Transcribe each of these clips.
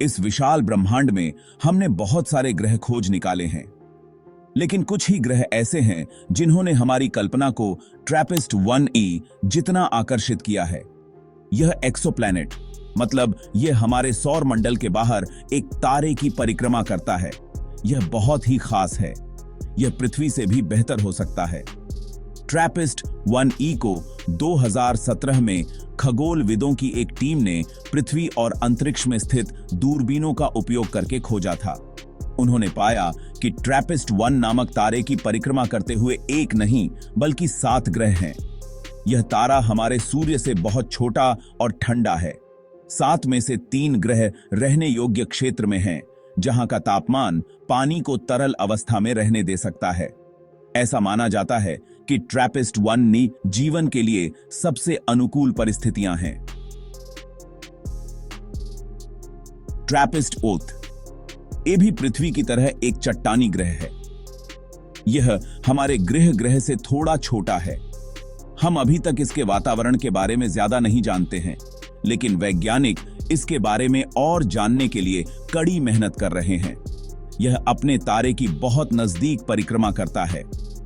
इस विशाल ब्रह्मांड में हमने बहुत सारे ग्रह खोज निकाले हैं, लेकिन कुछ ही ग्रह ऐसे हैं जिन्होंने हमारी कल्पना को ट्रैपिस्ट 1e जितना आकर्षित किया है। यह एक्सोप्लैनेट मतलब यह हमारे सौर मंडल के बाहर एक तारे की परिक्रमा करता है। यह बहुत ही खास है। यह पृथ्वी से भी बेहतर हो सकता है। ट्रैपिस्ट 1e को 2017 में खगोलविदों की एक टीम ने पृथ्वी और अंतरिक्ष में स्थित दूरबीनों का उपयोग करके खोजा था। उन्होंने पाया कि ट्रैपिस्ट 1 नामक तारे की परिक्रमा करते हुए एक नहीं बल्कि 7 ग्रह हैं। यह तारा हमारे सूर्य से बहुत छोटा और ठंडा है। 7 में से 3 ग्रह रहने योग्य क्षेत्र में हैं, जहां का तापमान पानी को तरल अवस्था में रहने दे सकता है। ऐसा माना जाता है कि ट्रैपिस्ट 1 जीवन के लिए सबसे अनुकूल परिस्थितियां हैं। ट्रैपिस्ट ओथ ये भी पृथ्वी की तरह एक चट्टानी ग्रह है। यह हमारे ग्रह से थोड़ा छोटा है। हम अभी तक इसके वातावरण के बारे में ज्यादा नहीं जानते हैं, लेकिन वैज्ञानिक इसके बारे में और जानने के लिए कड़ी मेहनत कर रहे हैं। यह अपने तारे की बहुत नजदीक परिक्रमा करता है,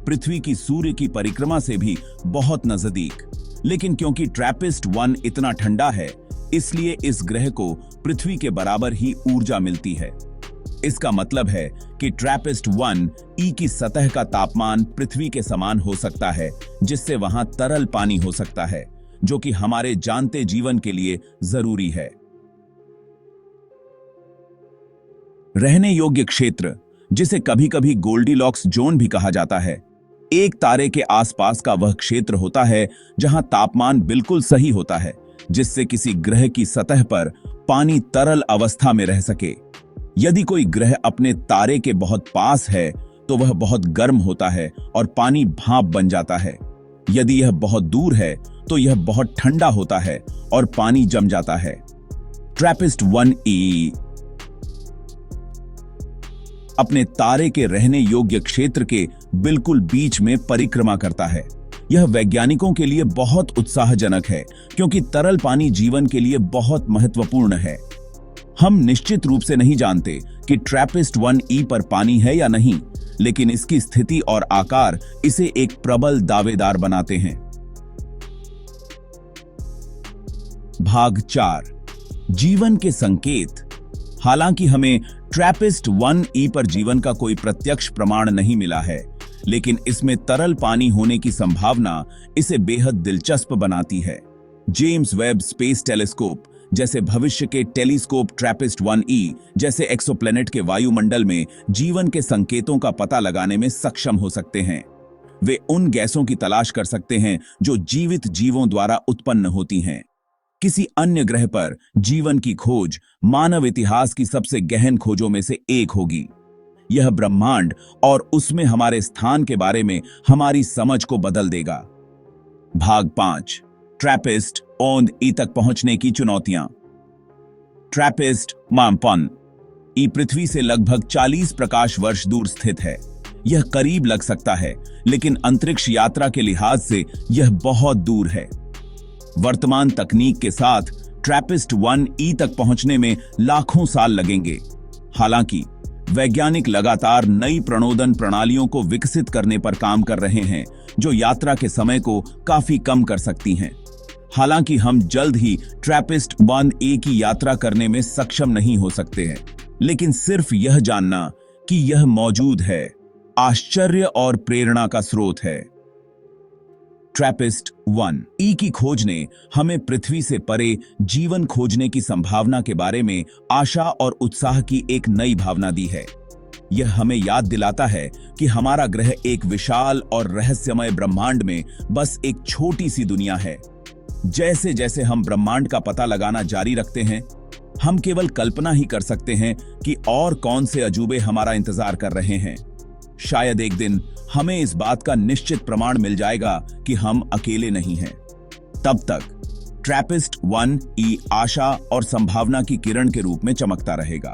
पृथ्वी की सूर्य की परिक्रमा से भी बहुत नजदीक। लेकिन क्योंकि ट्रैपिस्ट 1 इतना ठंडा है, इसलिए इस ग्रह को पृथ्वी के बराबर ही ऊर्जा मिलती है। इसका मतलब है कि ट्रैपिस्ट 1e की सतह का तापमान पृथ्वी के समान हो सकता है, जिससे वहां तरल पानी हो सकता है, जो कि हमारे जानते जीवन के लिए जरूरी है। रहने योग्य क्षेत्र, जिसे कभी कभी गोल्डीलॉक्स जोन भी कहा जाता है, एक तारे के आसपास का वह क्षेत्र होता है जहां तापमान बिल्कुल सही होता है, जिससे किसी ग्रह की सतह पर पानी तरल अवस्था में रह सके। यदि कोई ग्रह अपने तारे के बहुत पास है तो वह बहुत गर्म होता है और पानी भाप बन जाता है। यदि यह बहुत दूर है तो यह बहुत ठंडा होता है और पानी जम जाता है। ट्रैपिस्ट 1e अपने तारे के रहने योग्य क्षेत्र के बिल्कुल बीच में परिक्रमा करता है। यह वैज्ञानिकों के लिए बहुत उत्साहजनक है, क्योंकि तरल पानी जीवन के लिए बहुत महत्वपूर्ण है। हम निश्चित रूप से नहीं जानते कि ट्रैपिस्ट 1e पर पानी है या नहीं, लेकिन इसकी स्थिति और आकार इसे एक प्रबल दावेदार बनाते हैं। भाग 4 जीवन के संकेत। हालांकि हमें ट्रैपिस्ट 1e पर जीवन का कोई प्रत्यक्ष प्रमाण नहीं मिला है, लेकिन इसमें तरल पानी होने की संभावना इसे बेहद दिलचस्प बनाती है। जेम्स वेब स्पेस टेलीस्कोप जैसे भविष्य के टेलीस्कोप ट्रैपिस्ट 1e जैसे एक्सोप्लैनेट के वायुमंडल में जीवन के संकेतों का पता लगाने में सक्षम हो सकते हैं। वे उन गैसों की तलाश कर सकते हैं जो जीवित जीवों द्वारा उत्पन्न होती हैं। किसी अन्य ग्रह पर जीवन की खोज मानव इतिहास की सबसे गहन खोजों में से एक होगी। यह ब्रह्मांड और उसमें हमारे स्थान के बारे में हमारी समझ को बदल देगा। भाग 5 ट्रैपिस्ट 1e तक पहुंचने की चुनौतियां। ट्रैपिस्ट 1e पृथ्वी से लगभग 40 प्रकाश वर्ष दूर स्थित है। यह करीब लग सकता है, लेकिन अंतरिक्ष यात्रा के लिहाज से यह बहुत दूर है। वर्तमान तकनीक के साथ ट्रैपिस्ट 1e तक पहुंचने में लाखों साल लगेंगे। हालांकि वैज्ञानिक लगातार नई प्रणोदन प्रणालियों को विकसित करने पर काम कर रहे हैं, जो यात्रा के समय को काफी कम कर सकती हैं। हालांकि हम जल्द ही ट्रैपिस्ट 1e की यात्रा करने में सक्षम नहीं हो सकते हैं, लेकिन सिर्फ यह जानना कि यह मौजूद है आश्चर्य और प्रेरणा का स्रोत है। ट्रैपिस्ट 1e की खोज ने हमें पृथ्वी से परे जीवन खोजने की संभावना के बारे में आशा और उत्साह की एक नई भावना दी है। यह हमें याद दिलाता है कि हमारा ग्रह एक विशाल और रहस्यमय ब्रह्मांड में बस एक छोटी सी दुनिया है। जैसे जैसे हम ब्रह्मांड का पता लगाना जारी रखते हैं, हम केवल कल्पना ही कर सकते हैं कि और कौन से अजूबे हमारा इंतजार कर रहे हैं। शायद एक दिन हमें इस बात का निश्चित प्रमाण मिल जाएगा कि हम अकेले नहीं हैं। तब तक ट्रैपिस्ट 1e आशा और संभावना की किरण के रूप में चमकता रहेगा।